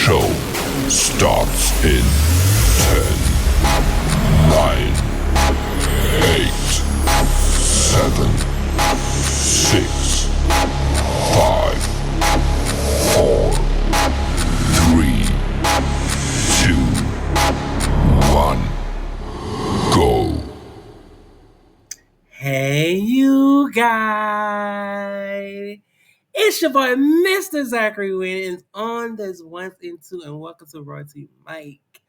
show starts in 10, 9, 8, 7, 6, 5, 4, 3, 2, 1, go. Hey, you guys. It's your boy, Mr. Zachary Wynn, and on this once and two, and welcome to Royalty Mike.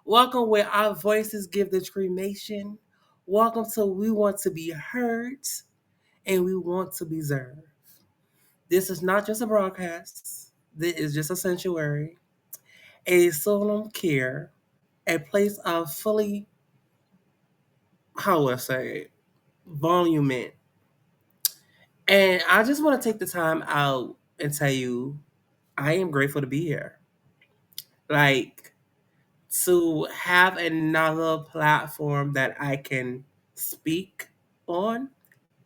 Welcome where our voices give the cremation. Welcome to We Want to Be Heard and We Want to Be Served. This is not just a broadcast, this is just a sanctuary, a solemn care, a place of fully, how would I say, volume. And I just want to take the time out and tell you, I am grateful to be here. Like, to have another platform that I can speak on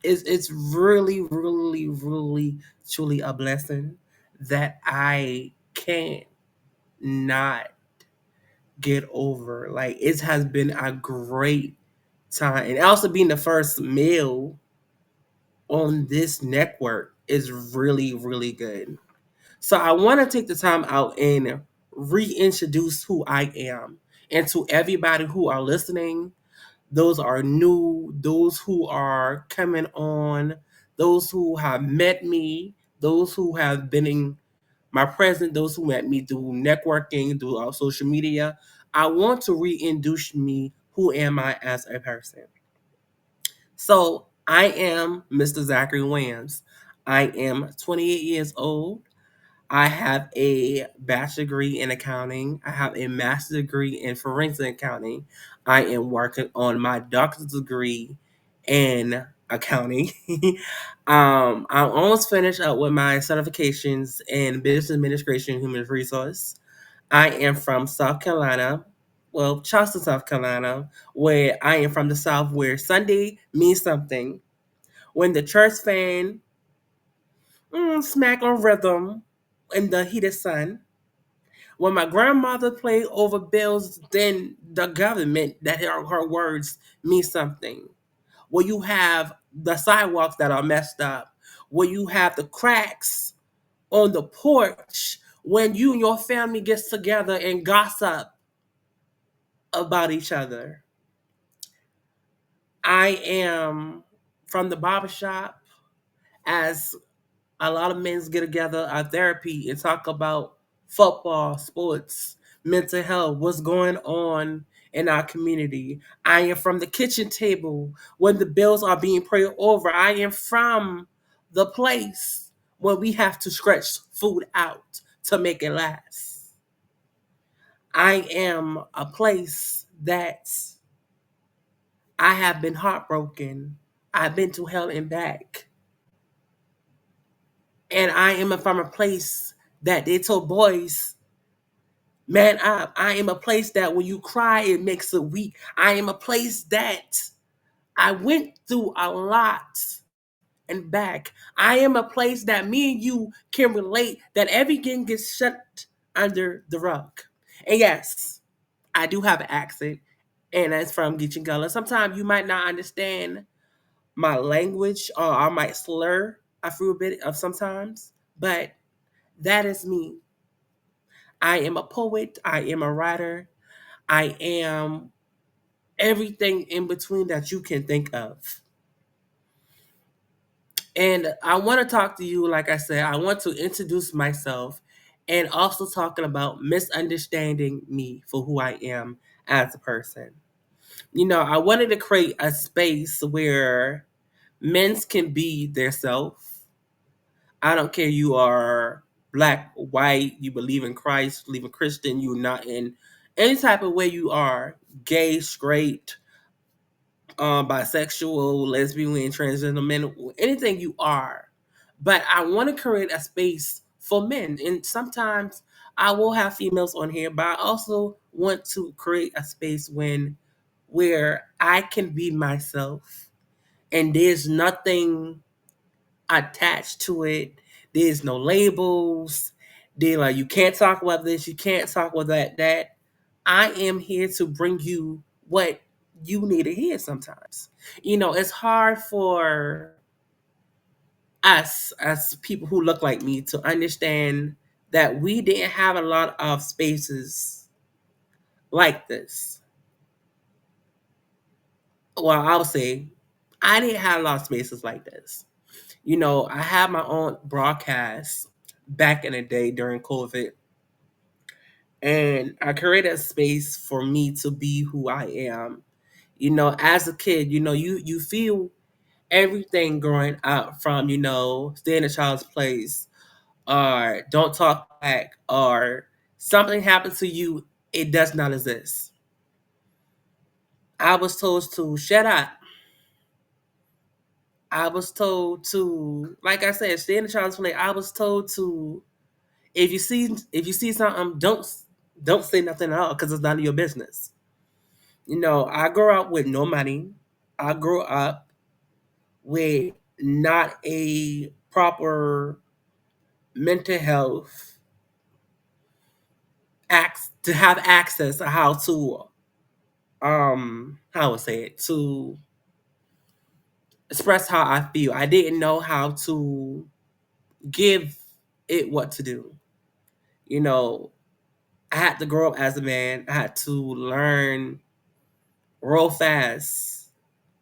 is it's really, truly a blessing that I can't not get over. Like, it has been a great time. And also being the first male on this network is really good. So I want to take the time out and reintroduce who I am. And to everybody who are listening, those are new, those who are coming on, those who have met me, those who have been in my present, those who met me through networking, through our social media. I want to reintroduce me. Who am I as a person? So I am Mr. Zachary Williams. I am 28 years old. I have a bachelor degree in accounting. I have a master's degree in forensic accounting. I am working on my doctorate degree in accounting. I'm almost finished up with my certifications in business administration and human resource. I am from South Carolina, well, Charleston, South Carolina, where I am from the South, where Sunday means something. When the church fan smack on rhythm in the heated sun. When my grandmother played over bills, then the government, that her words mean something. Where you have the sidewalks that are messed up, where you have the cracks on the porch, when you and your family gets together and gossip about each other. I am from the barbershop, as a lot of men get together at therapy and talk about football, sports, mental health, what's going on in our community. I am from the kitchen table when the bills are being prayed over. I am from the place where we have to stretch food out to make it last. I am a place that I have been heartbroken. I've been to hell and back. And I am from a place that they told boys, man up. I am a place that when you cry, it makes it weak. I am a place that I went through a lot and back. I am a place that me and you can relate, that everything gets shut under the rug. And yes, I do have an accent, and that's from Gullah. Sometimes you might not understand my language, or I might slur a few bit of sometimes, but that is me. I am a poet. I am a writer. I am everything in between that you can think of. And I want to talk to you, like I said, I want to introduce myself and also talking about misunderstanding me for who I am as a person. You know, I wanted to create a space where men can be their self. I don't care you are black, white, you believe in Christ, believe in Christian, you're not in any type of way you are, gay, straight, bisexual, lesbian, transgender, men, anything you are. But I want to create a space for men. And sometimes I will have females on here, but I also want to create a space where I can be myself and there's nothing attached to it. There's no labels. They're like, you can't talk about this, you can't talk about that. I am here to bring you what you need to hear sometimes. It's hard for us as people who look like me to understand that we didn't have a lot of spaces like this. Well, I would say I didn't have a lot of spaces like this. I had my own broadcast back in the day during COVID, and I created a space for me to be who I am. As a kid, you feel everything growing up from, stay in a child's place, or don't talk back, or something happens to you, it does not exist. I was told to shut up. I was told to, like I said, stay in the child's place. I was told to, if you see something, don't say nothing at all because it's none of your business. I grew up with no money. I grew up with not a proper mental health to have access to how to how would say it, to express how I feel. I didn't know how to give it what to do. You know, I had to grow up as a man. I had to learn real fast.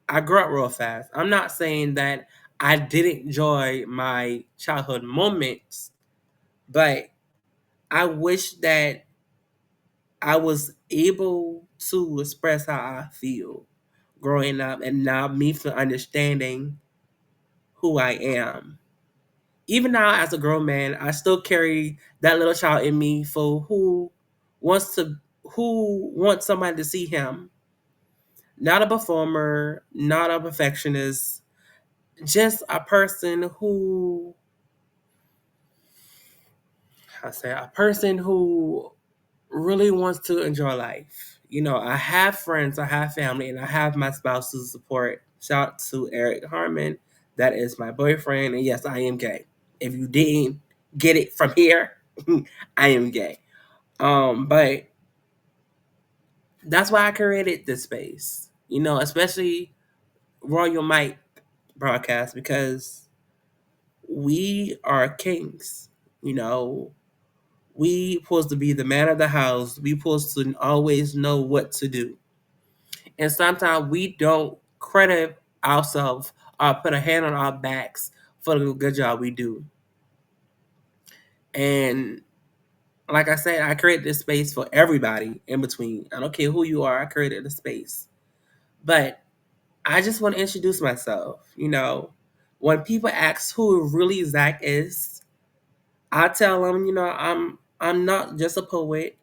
I grew up real fast. I'm not saying that I didn't enjoy my childhood moments, but I wish that I was able to express how I feel growing up and now me for understanding who I am. Even now as a grown man, I still carry that little child in me for wants to who wants somebody to see him. Not a performer, not a perfectionist, just a person who I say a person who really wants to enjoy life. I have friends, I have family, and I have my spouse to support. Shout out to Eric Harmon. That is my boyfriend. And yes, I am gay. If you didn't get it from here, I am gay. But that's why I created this space. Especially Royal Mike broadcast because we are kings. You know, we supposed to be the man of the house. We supposed to always know what to do. And sometimes we don't credit ourselves or put a hand on our backs for the good job we do. And like I said, I created this space for everybody in between. I don't care who you are, I created a space. But I just want to introduce myself. When people ask who really Zach is, I tell them, I'm not just a poet.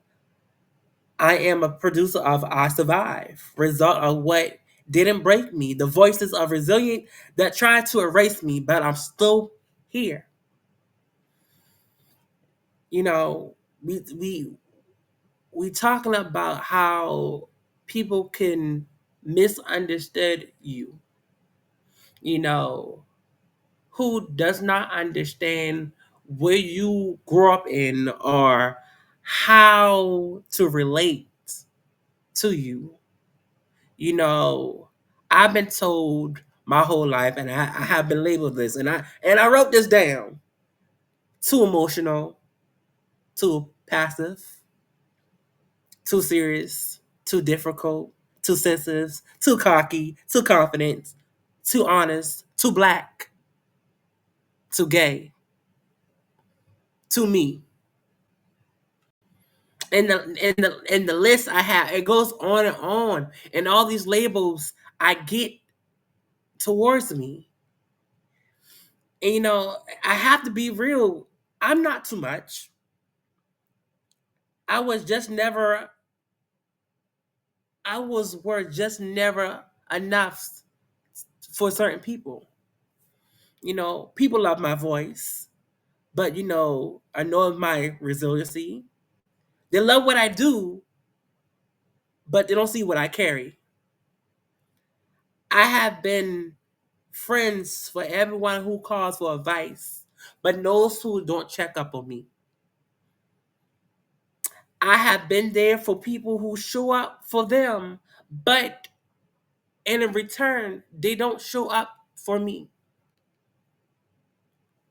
I am a producer of I Survive, result of what didn't break me, the voices of resilience that tried to erase me, but I'm still here. You know, we talking about how people can misunderstood you. You know, who does not understand where you grew up in or how to relate to you. You know, I've been told my whole life, and I have been labeled this, and I wrote this down. Too emotional, too passive, too serious, too difficult, too sensitive, too cocky, too confident, too honest, too black, too gay, too me. And the list I have, it goes on and on. And all these labels I get towards me. And I have to be real. I'm not too much. I was just never I was were just never enough for certain people. People love my voice, but I know of my resiliency. They love what I do, but they don't see what I carry. I have been friends for everyone who calls for advice, but those who don't check up on me. I have been there for people who show up for them, but in return, they don't show up for me.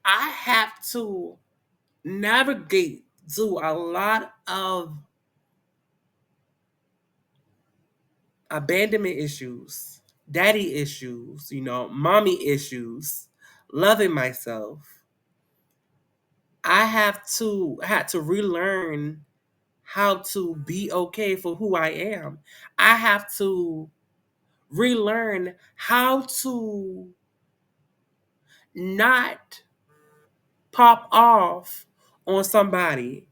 I have to navigate through a lot of abandonment issues, daddy issues, mommy issues, loving myself. I had to relearn how to be okay for who I am. I have to relearn how to not pop off on somebody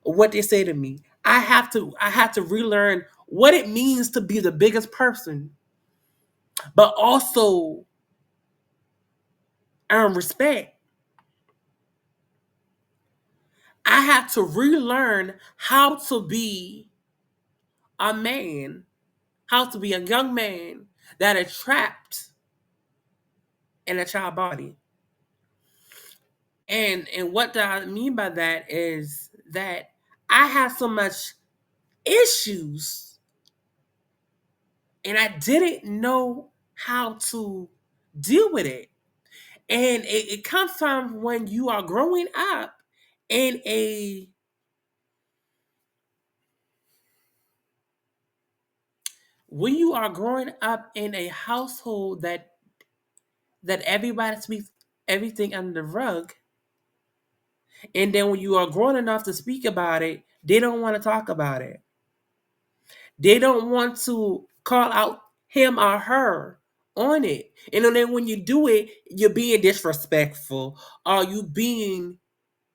what they say to me. I have to relearn what it means to be the biggest person, but also earn respect. I have to relearn how to be a man, how to be a young man that is trapped in a child body. And what do I mean by that is that I have so much issues and I didn't know how to deal with it. And it comes from when you are growing up in a when you are growing up in a household that everybody sweeps everything under the rug, and then when you are grown enough to speak about it, they don't want to talk about it. They don't want to call out him or her on it. And then when you do it, you're being disrespectful or you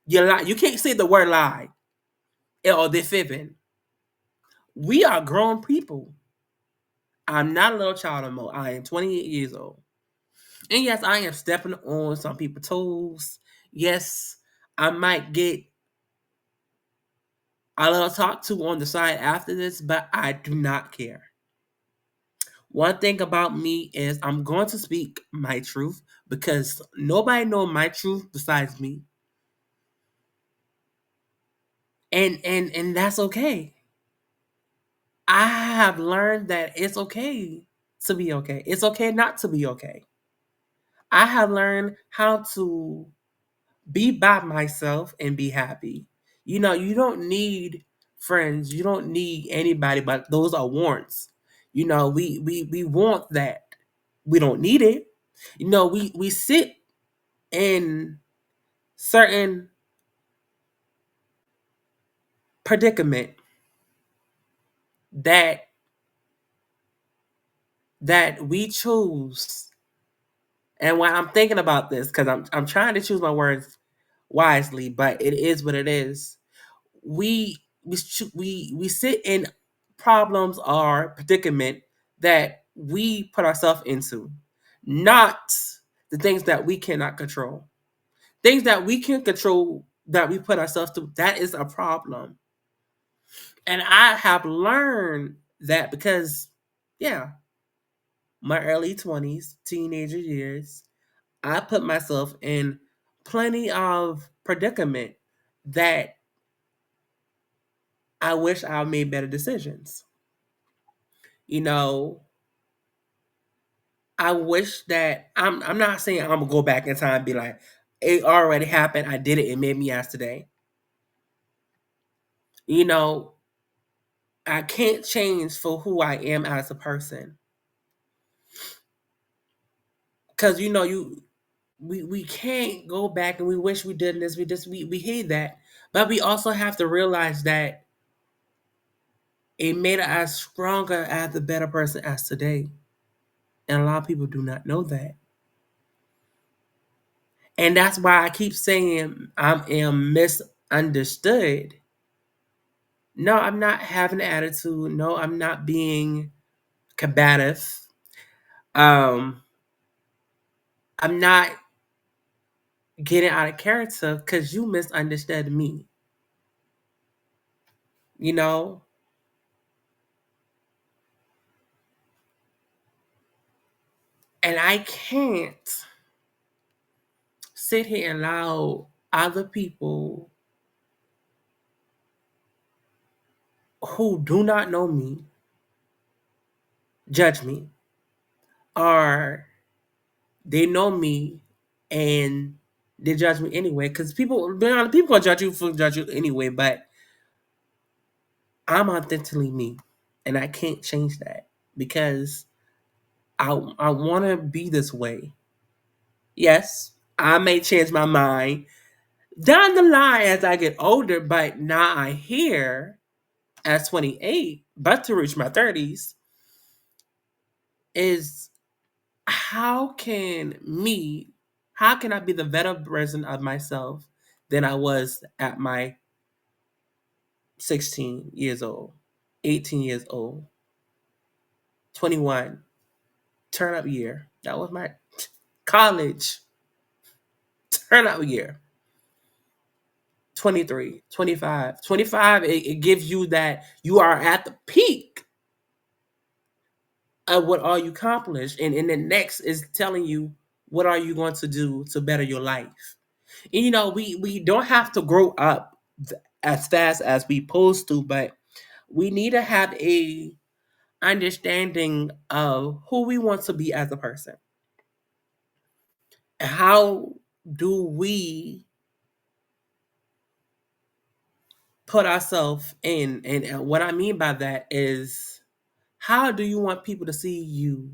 lie. You can't say the word lie or they're fibbing. We are grown people. I'm not a little child anymore. I am 28 years old. And yes, I am stepping on some people's toes. Yes, I might get a little talked to on the side after this, but I do not care. One thing about me is I'm going to speak my truth because nobody knows my truth besides me. And that's okay. I have learned that it's okay to be okay. It's okay not to be okay. I have learned how to be by myself and be happy. You don't need friends. You don't need anybody, but those are wants. We want that. We don't need it. We sit in certain predicament that we choose. And when I'm thinking about this, because I'm trying to choose my words wisely, but it is what it is. We sit in problems or predicament that we put ourselves into, not the things that we cannot control. Things that we can control that we put ourselves through, that is a problem. And I have learned that because, yeah, my early 20s, teenager years, I put myself in plenty of predicament that I wish I made better decisions. You know, I wish that I'm not saying I'm gonna go back in time and be like, it already happened, I did it, it made me as today. You know, I can't change for who I am as a person. Cause we can't go back and we wish we did this, we hate that. But we also have to realize that it made us stronger as the better person as today. And a lot of people do not know that. And that's why I keep saying I am misunderstood. No, I'm not having an attitude. No, I'm not being combative. Um, I'm not getting out of character because you misunderstood me. You know, and I can't sit here and allow other people who do not know me judge me, or they know me and they judge me anyway. Because people gonna judge you anyway. But I'm authentically me, and I can't change that because I want to be this way. Yes, I may change my mind down the line as I get older, but now I hear at 28, but to reach my 30s, is how can me, how can I be the better version of myself than I was at my 16 years old, 18 years old, 21, turn up year. That was my college turn up year. 23, 25, 25. It gives you that you are at the peak of what all you accomplished. And the next is telling you what are you going to do to better your life. And we don't have to grow up as fast as we supposed to, but we need to have a understanding of who we want to be as a person. How do we put ourselves in? And what I mean by that is, how do you want people to see you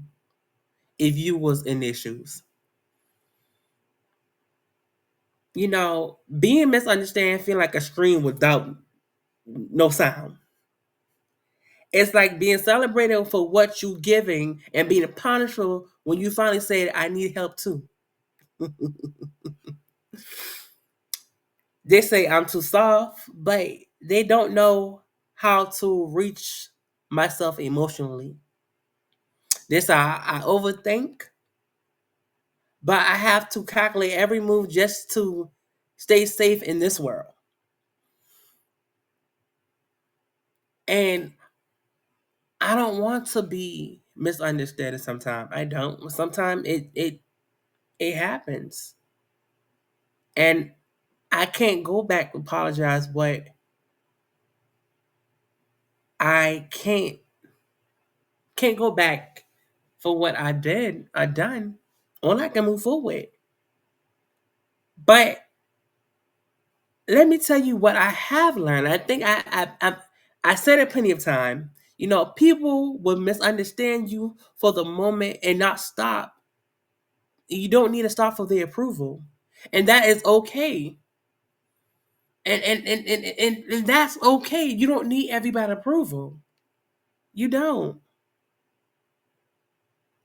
if you was in their shoes? Being misunderstood feel like a scream without no sound. It's like being celebrated for what you giving and being punished for when you finally say, I need help too. They say I'm too soft, but they don't know how to reach myself emotionally. This I overthink, but I have to calculate every move just to stay safe in this world. And I don't want to be misunderstood sometimes. I don't. Sometimes it happens. And I can't go back and apologize, but I can't go back for what I done. All I can move forward. But let me tell you what I have learned. I think I said it plenty of time. People will misunderstand you for the moment and not stop. You don't need to stop for their approval, and that is okay. And that's okay. You don't need everybody approval. You don't.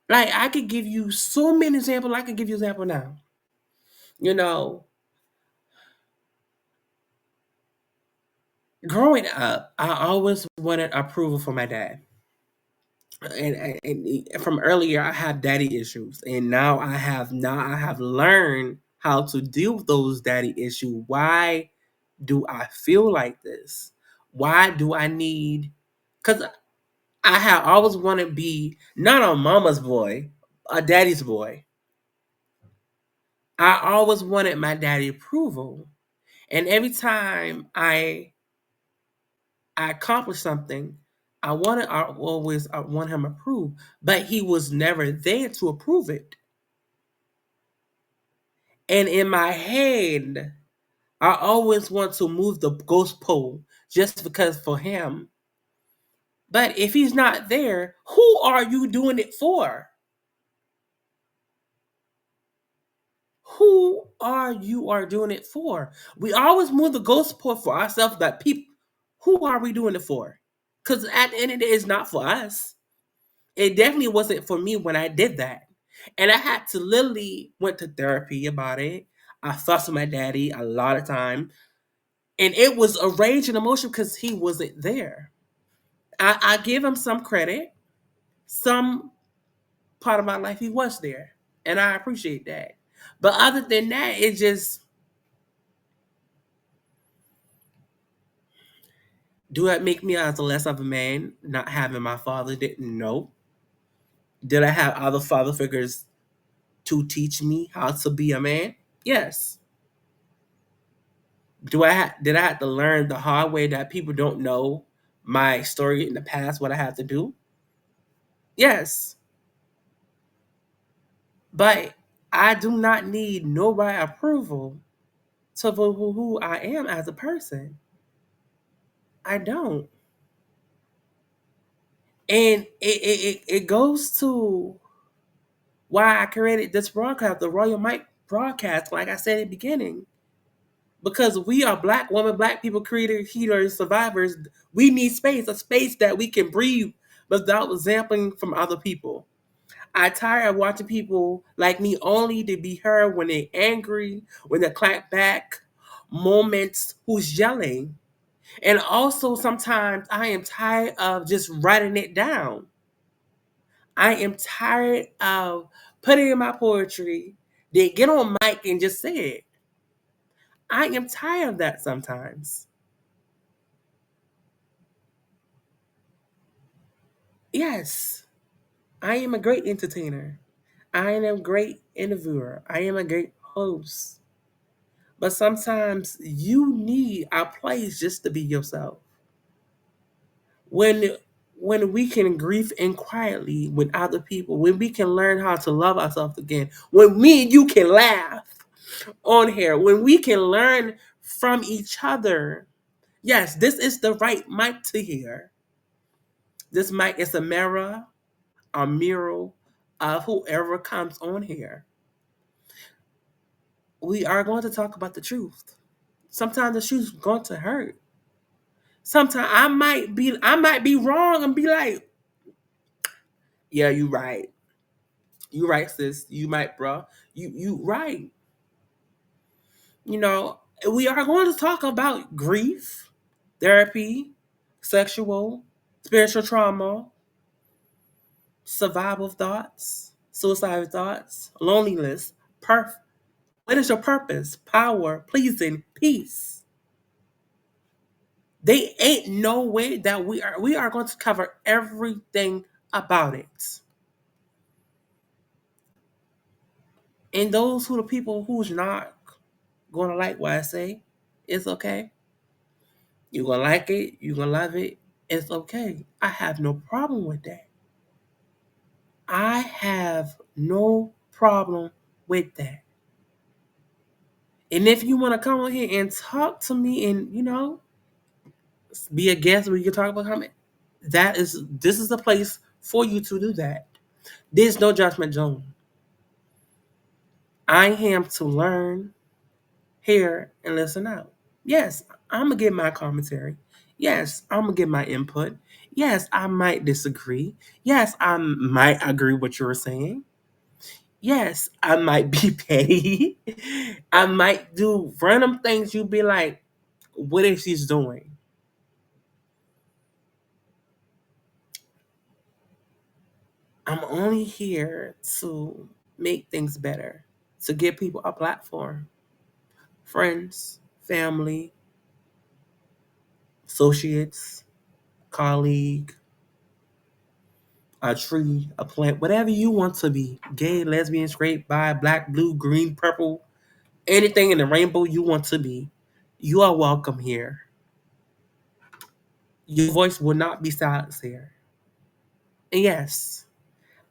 Like, I could give you so many examples. I could give you an example now. You know, Growing up, I always wanted approval from my dad. And from earlier, I have daddy issues, and now I have learned how to deal with those daddy issues. Why do I feel like this? Why do I need? Because I have always wanted to be not a mama's boy, a daddy's boy. I always wanted my daddy approval, and every time I accomplished something, I always want him approved, but he was never there to approve it. And in my head, I always want to move the ghost pole just because for him. But if he's not there, who are you doing it for? Who are doing it for? We always move the ghost pole for ourselves, but people, who are we doing it for? Because at the end of the day, it's not for us. It definitely wasn't for me when I did that. And I had to literally went to therapy about it. I fussed with my daddy a lot of time. And it was a rage and emotion because he wasn't there. I give him some credit. Some part of my life he was there. And I appreciate that. But other than that, it just, do that make me as a less of a man not having my father? Didn't know. Did I have other father figures to teach me how to be a man? Yes. Did I have to learn the hard way that people don't know my story in the past, what I had to do. Yes, but I do not need nobody approval to for who I am as a person. I don't. And it goes to why I created this broadcast, the Royal Mike broadcast, like I said in the beginning. Because we are black women, black people, creators, healers, survivors. We need space, a space that we can breathe without sampling from other people. I tire of watching people like me only to be heard when they're angry, when they clap back, moments who's yelling. And also sometimes I am tired of just writing it down. I am tired of putting in my poetry, then get on mic and just say it. I am tired of that sometimes. Yes, I am a great entertainer. I am a great interviewer. I am a great host. But sometimes you need a place just to be yourself. When when we can grieve in quietly with other people, when we can learn how to love ourselves again, when me and you can laugh on here, when we can learn from each other. Yes, this is the right mic to hear. This mic is a mirror of whoever comes on here. We are going to talk about the truth. Sometimes the truth's going to hurt. Sometimes I might be wrong and be like, yeah, you right. You right, sis. You might, bro. You right. You know, we are going to talk about grief, therapy, sexual, spiritual trauma, survival thoughts, suicidal thoughts, loneliness, what is your purpose? Power, pleasing, peace. They ain't no way that we are going to cover everything about it. And those who the people who's not gonna like what I say, it's okay. You're gonna like it, you're gonna love it, it's okay. I have no problem with that. I have no problem with that. And if you want to come on here and talk to me and be a guest where you can talk about comment, this is the place for you to do that. There's no judgment zone. I am to learn, hear, and listen out. Yes, I'm gonna give my commentary. Yes, I'm gonna give my input. Yes, I might disagree. Yes, I might agree with what you're saying. Yes, I might be petty. I might do random things you'd be like, what is she doing? I'm only here to make things better, to give people a platform. Friends, family, associates, colleague, a tree, a plant, whatever you want to be. Gay, lesbian, straight, bi, black, blue, green, purple, anything in the rainbow you want to be. You are welcome here. Your voice will not be silenced here. And yes,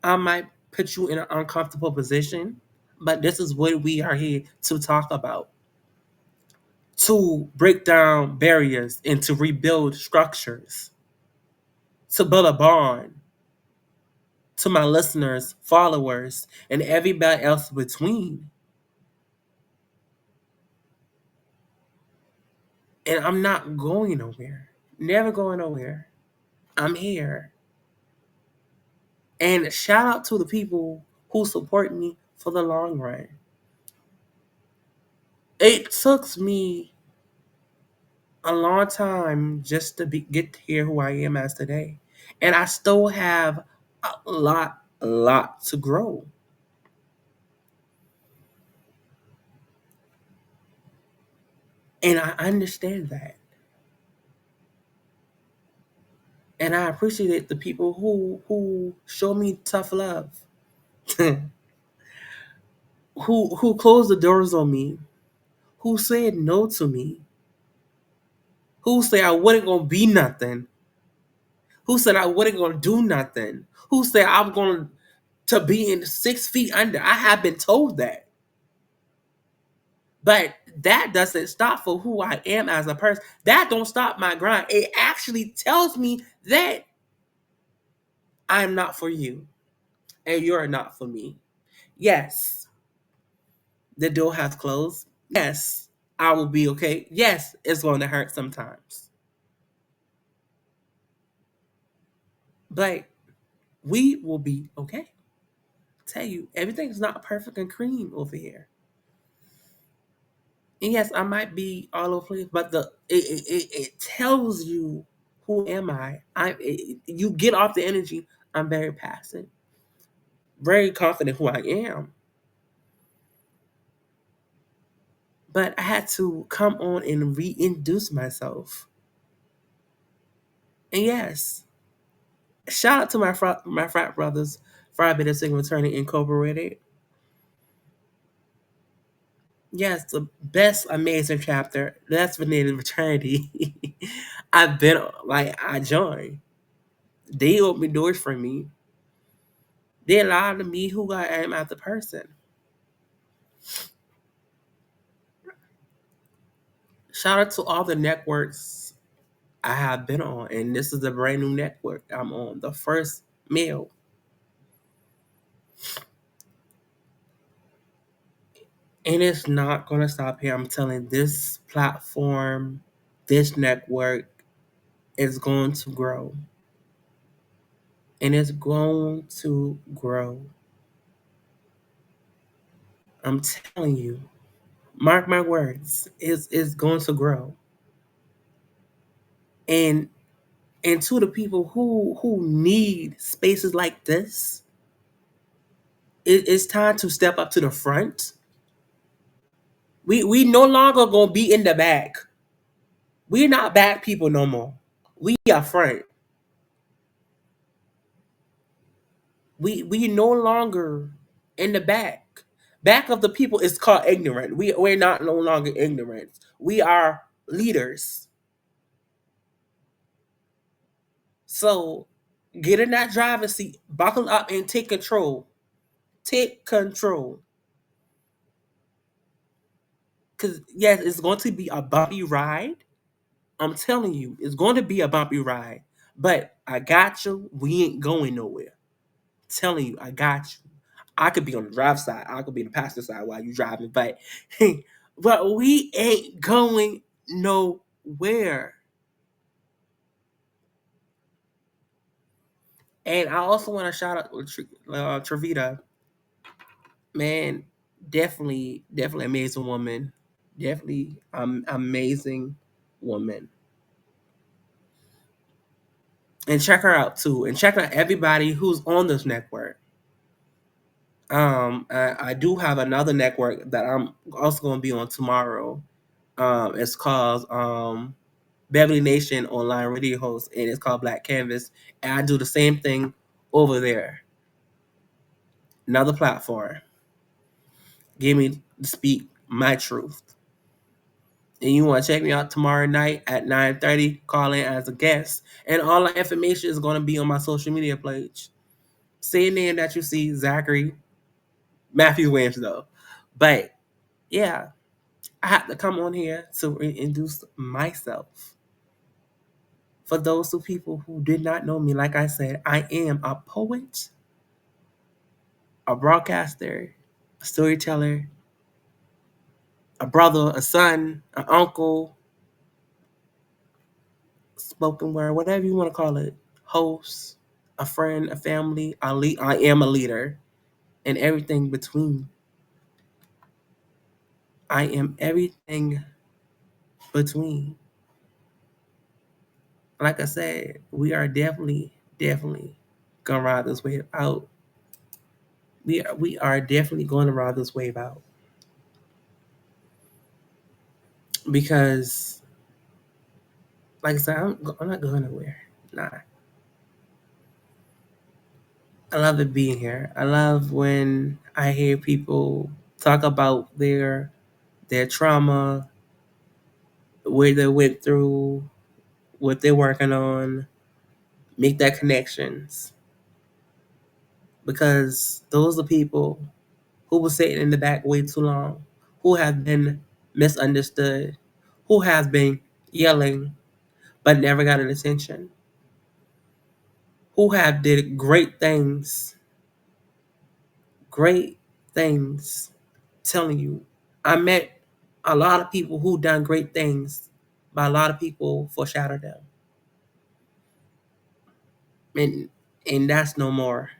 I might put you in an uncomfortable position, but this is what we are here to talk about. To break down barriers and to rebuild structures, to build a bond to my listeners, followers, and everybody else between. And I'm not going nowhere. Never going nowhere. I'm here. And shout out to the people who support me for the long run. It took me a long time just to get here who I am as today. And I still have a lot to grow. And I understand that. And I appreciate the people who show me tough love. who closed the doors on me, who said no to me, who said I wasn't gonna be nothing. Who said I wasn't gonna do nothing? Who said I'm going to be in 6 feet under? I have been told that. But that doesn't stop for who I am as a person. That don't stop my grind. It actually tells me that I'm not for you and you're not for me. Yes, the door has closed. Yes, I will be okay. Yes, it's going to hurt sometimes. But we will be okay. Tell you, everything's not perfect and cream over here. And yes, I might be all over the place, but it tells you who am I. You get off the energy. I'm very passive, very confident who I am. But I had to come on and reintroduce myself. And yes, shout out to my frat brothers, Phi Beta Sigma Fraternity Incorporated. Yes, the best amazing chapter. That's the native fraternity. I've been like I joined. They opened doors for me. They allowed me who I am as a person. Shout out to all the networks I have been on, and this is a brand new network I'm on. The first meal. And it's not gonna stop here. I'm telling this platform, this network is going to grow. And it's going to grow. I'm telling you. Mark my words, is going to grow. And to the people who need spaces like this, it's time to step up to the front. We no longer gonna be in the back. We're not back people no more. We are front. We no longer in the back. Back of the people is called ignorant. We're not no longer ignorant. We are leaders. So get in that driver's seat, buckle up, and take control. Take control. Because yes, it's going to be a bumpy ride. I'm telling you, it's going to be a bumpy ride. But I got you. We ain't going nowhere. Telling you, I got you. I could be on the drive side. I could be on the passenger side while you driving. But but we ain't going nowhere. And I also want to shout out Trevita. Man, definitely amazing woman. Definitely amazing woman. And check her out too. And check out everybody who's on this network. I do have another network that I'm also going to be on tomorrow. It's called Beverly Nation Online Radio Host, and it's called Black Canvas. And I do the same thing over there. Another platform. Give me to speak my truth. And you want to check me out tomorrow night at 9:30, call in as a guest. And all the information is going to be on my social media page. Say a name that you see, Zachary Matthew Williams, though. But yeah, I had to come on here to introduce myself. For those two people who did not know me, like I said, I am a poet, a broadcaster, a storyteller, a brother, a son, an uncle, spoken word, whatever you want to call it, host, a friend, a family. I am a leader, and everything between. I am everything between. Like I said, we are definitely gonna ride this wave out. We are definitely going to ride this wave out because, like I said, I'm not going nowhere. Nah, I love it being here. I love when I hear people talk about their trauma, where they went through, what they're working on, make that connections, because those are people who were sitting in the back way too long, who have been misunderstood, who have been yelling but never got an attention, who have did great things. Telling you, I met a lot of people who done great things, but a lot of people foreshadowed them, and that's no more.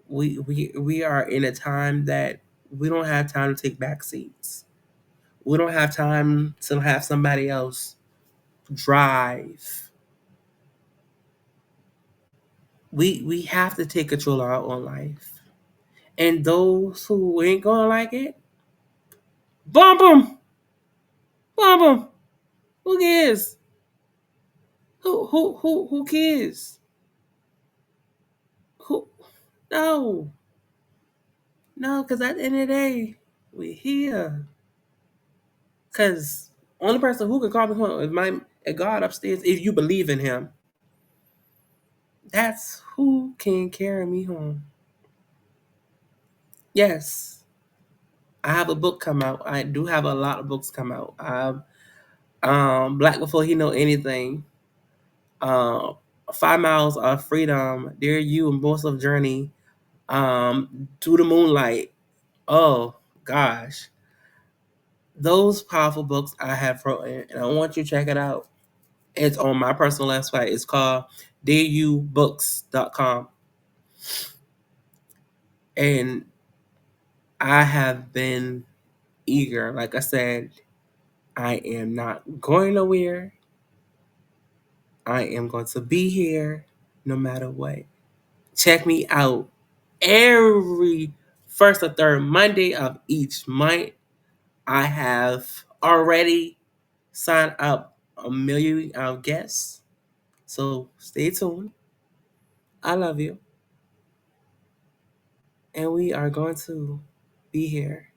We are in a time that we don't have time to take back seats. We don't have time to have somebody else drive. We have to take control of our own life. And those who ain't gonna like it, bump them, bump them. Who cares? Who cares? Who? No, no, because at the end of the day, we're here. Because only person who can call me home is my God upstairs. If you believe in Him, that's who can carry me home. Yes, I have a book come out. I do have a lot of books come out. Black Before He Know Anything. Um, 5 Miles of Freedom. Dear You and Most of Journey. To the Moonlight. Oh gosh, those powerful books I have written, and I want you to check it out. It's on my personal website. It's called dearyoubooks.com. And I have been eager. Like I said, I am not going nowhere. I am going to be here no matter what. Check me out every first or third Monday of each month. I have already signed up a million guests. So stay tuned. I love you. And we are going to be here.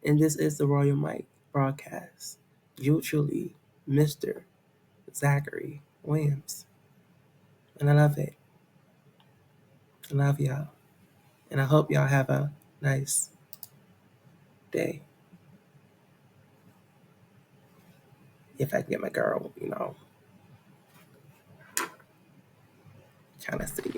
And this is the Royal Mike broadcast. You truly, Mr. Zachary Williams. And I love it. I love y'all. And I hope y'all have a nice day. If I can get my girl, kind of see.